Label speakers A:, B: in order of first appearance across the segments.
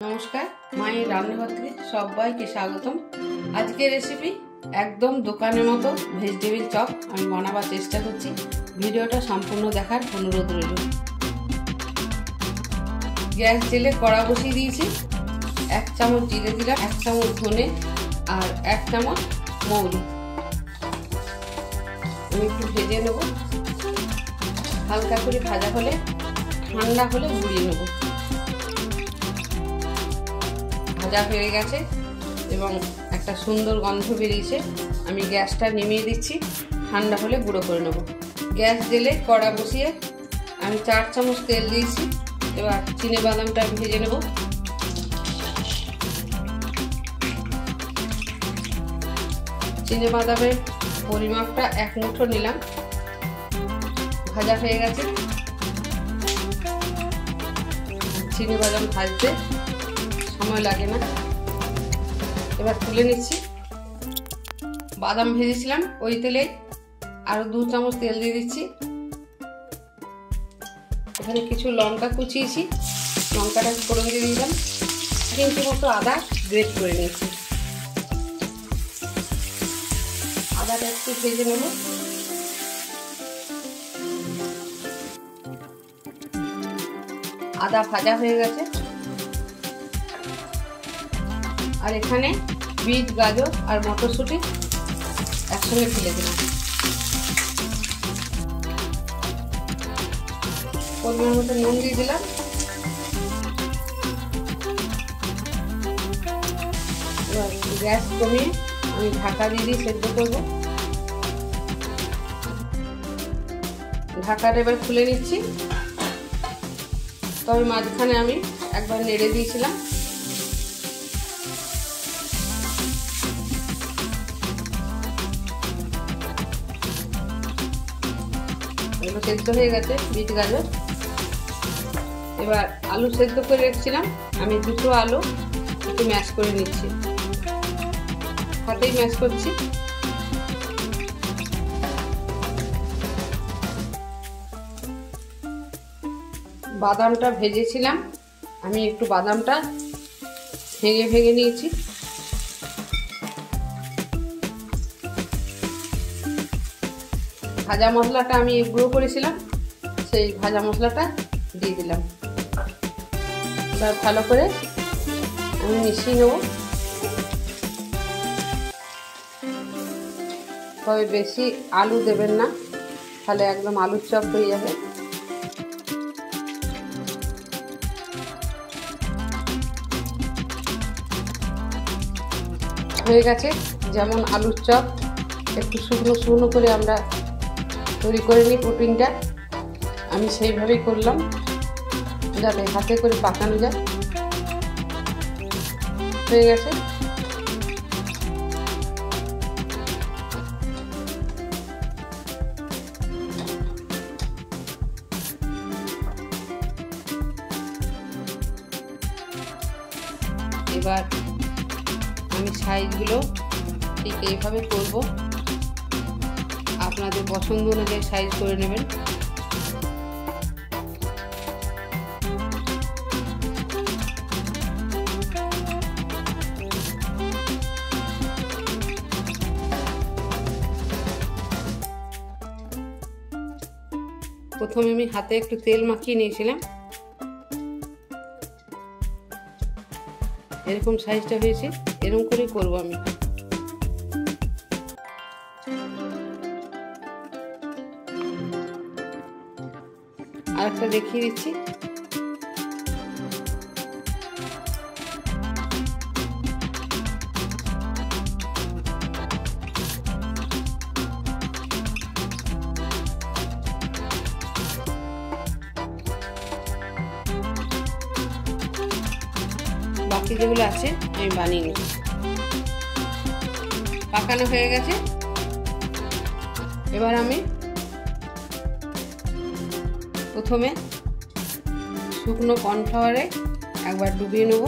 A: नमस्कार माয়ের রান্নাঘর থেকে সবাইকে স্বাগতম। আজকের রেসিপি একদম দোকানের মতো ভেজিটেবিল চপ আমি বানাবার চেষ্টা করছি। ভিডিওটা সম্পূর্ণ দেখার অনুরোধ রইল। গ্যাস জেলে কড়া বসিয়ে দিয়েছি। 1 চামচ জিরে দিলাম, 1 চামচ ধনে আর 1 চামচ মৌরি। আমি একটু ভেজে নেব। হালকা করে ভাজা হলে ঠান্ডা হলে গুঁড়িয়ে নেব। ভাজা হয়ে গেছে এবং একটা সুন্দর গন্ধ বেরিয়েছে। আমি গ্যাসটা নিভিয়ে দিচ্ছি, ঠান্ডা হলে গুঁড়ো করে নেব। গ্যাস জেলে কড়া বসিয়ে আমি 4 চামচ তেল দিয়েছি। এবার চিনে বাদামটা ভেজে নেব। চিনে বাদামের পরিমাপটা 1 মুঠো নিলাম। ভাজা হয়ে গেছে। চিনে বাদাম ভাজতে সময় লাগে না। এবার তুলে নিচ্ছি। বাদাম ভেজেছিলাম ওই তেলে আরো 2 চামচ তেল দিয়ে দিচ্ছি। এখানে কিছু লঙ্কা কুচিয়েছি, লঙ্কাটা ফোড়ন দিয়ে দিলাম। 1 ইঞ্চি মতো আদা গ্রেট করে নিয়েছি। আদাটা একটু ভেজে নেব। আদা ভাজা হয়ে গেছে। আর এখানে বিট, গাজর আর মটরশুঁটি একসঙ্গে ফেলে দিলাম। পরিমাণ মতো নুন দিয়ে দিলাম। এবার গ্যাস কমিয়ে আমি ঢাকা দিয়ে সেদ্ধ করব। ঢাকাটা এবার খুলে নিচ্ছি। তবে মাঝখানে আমি একবার নেড়ে দিয়েছিলাম। এগুলো সেদ্ধ হয়ে গেছে বিট, গাজর। এবার আলু সেদ্ধ করে রেখেছিলাম, আমি 2টো আলু একটু ম্যাশ করে নিচ্ছি। হাতেই ম্যাশ করছি। বাদামটা ভেজেছিলাম, আমি একটু বাদামটা ভেঙে নিয়েছি। ভাজা মশলাটা আমি গুঁড়ো করেছিলাম, সেই ভাজা মশলাটা দিয়ে দিলাম। এবার ভালো করে আমি মিশিয়ে নেব। তবে বেশি আলু দেবেন না, তাহলে একদম আলুর চপ হয়ে যাবে। হয়ে গেছে। যেমন আলুর চপ একটু শুকনো শুকনো করে আমরা তৈরি করে নিই প্রোটিনটা, আমি সেইভাবেই করলাম যাতে হাতে করে পাকানো যায়। হয়ে গেছে। এবার আমি সাইজগুলো ঠিক এইভাবে করব। আপনাদের পছন্দ অনুযায়ী সাইজ করে নেবেন। প্রথমে আমি হাতে একটু তেল মাখিয়ে নিয়েছিলাম। এরকম সাইজটা হয়েছে, এরকম করে করব আমি। আরেকটা দেখিয়ে দিচ্ছি। বাকি যেগুলো আছে আমি বানিয়ে নিচ্ছি। পাকানো হয়ে গেছে। এবার আমি প্রথমে শুকনো কর্নফ্লাওয়ারে একবার ডুবিয়ে নেব।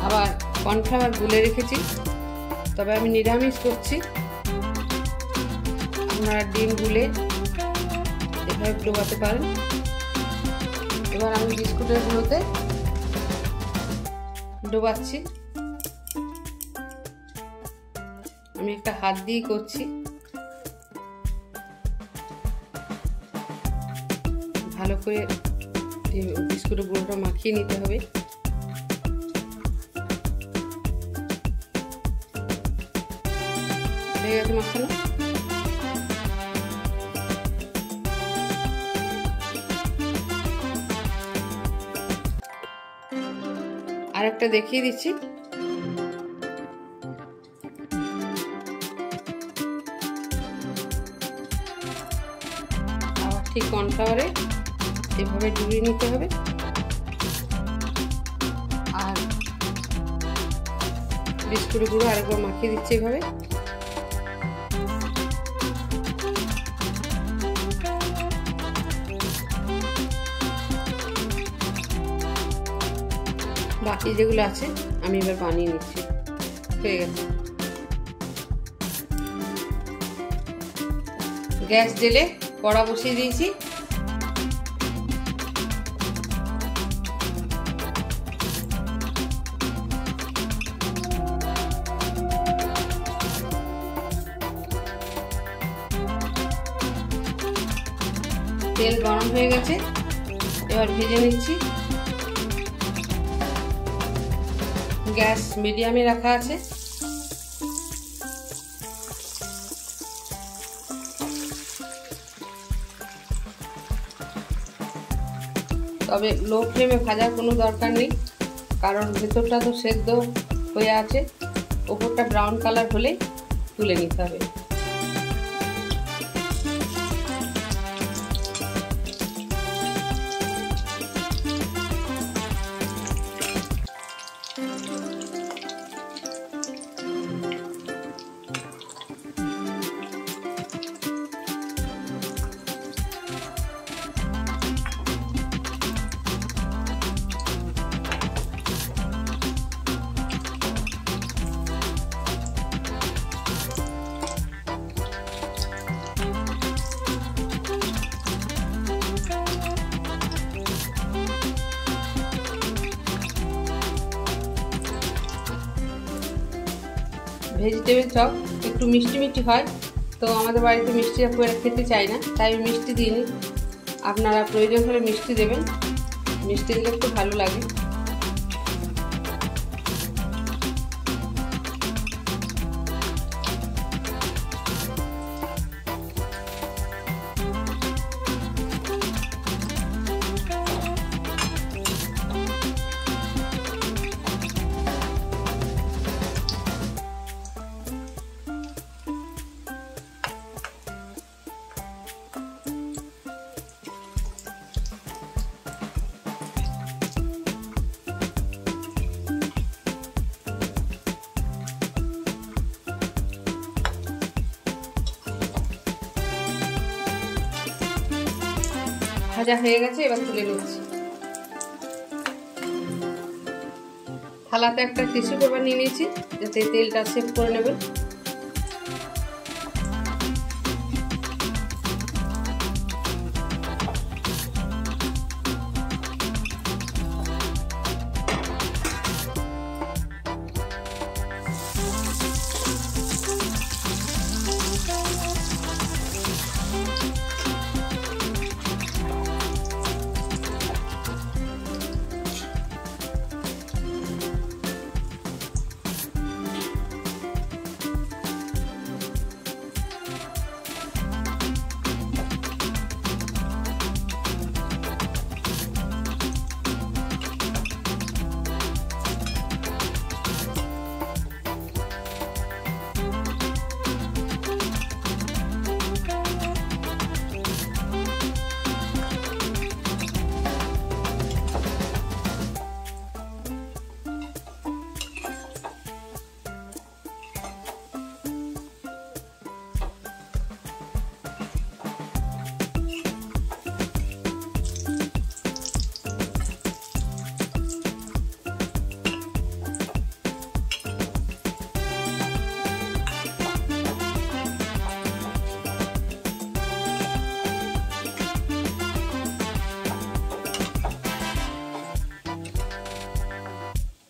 A: আবার কর্নফ্লাওয়ার গুলে রেখেছি, তবে আমি নিরামিষ করছি। আপনারা ডিম গুলে এভাবে ডোবাতে পারেন। এবার আমি বিস্কুটের গুঁড়োতে ডোবাচ্ছি। আমি একটা হাত দিয়ে করছি। ভালো করে বিস্কুটের গুঁড়োটা মাখিয়ে নিতে হবে। হয়ে গেছে মাখানো। আর একটা দেখিয়ে দিচ্ছি। আবার ঠিক কর্নফ্লাওয়ারে এভাবে ডুবিয়ে নিতে হবে। আর বিস্কুটের গুঁড়ো আরেকবার মাখিয়ে দিচ্ছি এভাবে। বাকি যেগুলো আছে আমি এবার বানিয়ে নিচ্ছি। হয়ে গেছে। গ্যাস জেলে কড়া বসিয়ে দিয়েছি। তেল গরম হয়ে গেছে, এবার ভেজে নিচ্ছি। গ্যাস মিডিয়ামে রাখা আছে। তবে লো ফ্লেমে ভাজার কোনো দরকার নেই, কারণ ভেতরটা তো সেদ্ধ হয়ে আছে। ওপরটা ব্রাউন কালার হলে তুলে নিতে হবে। ভেজিটেবিল চপ একটু মিষ্টি মিষ্টি হয়, তো আমাদের বাড়িতে মিষ্টি খুব একটা খেতে চাই না, তাই আমি মিষ্টি দিইনি। আপনারা প্রয়োজন হলে মিষ্টি দেবেন, মিষ্টি দিলে একটু ভালো লাগে। ভাজা হয়ে গেছে, এবার তুলে নিচ্ছি। থালাতে একটা টিস্যু পেপার নিয়ে নিয়েছি, যাতে তেলটা সেভ করে নেবেন।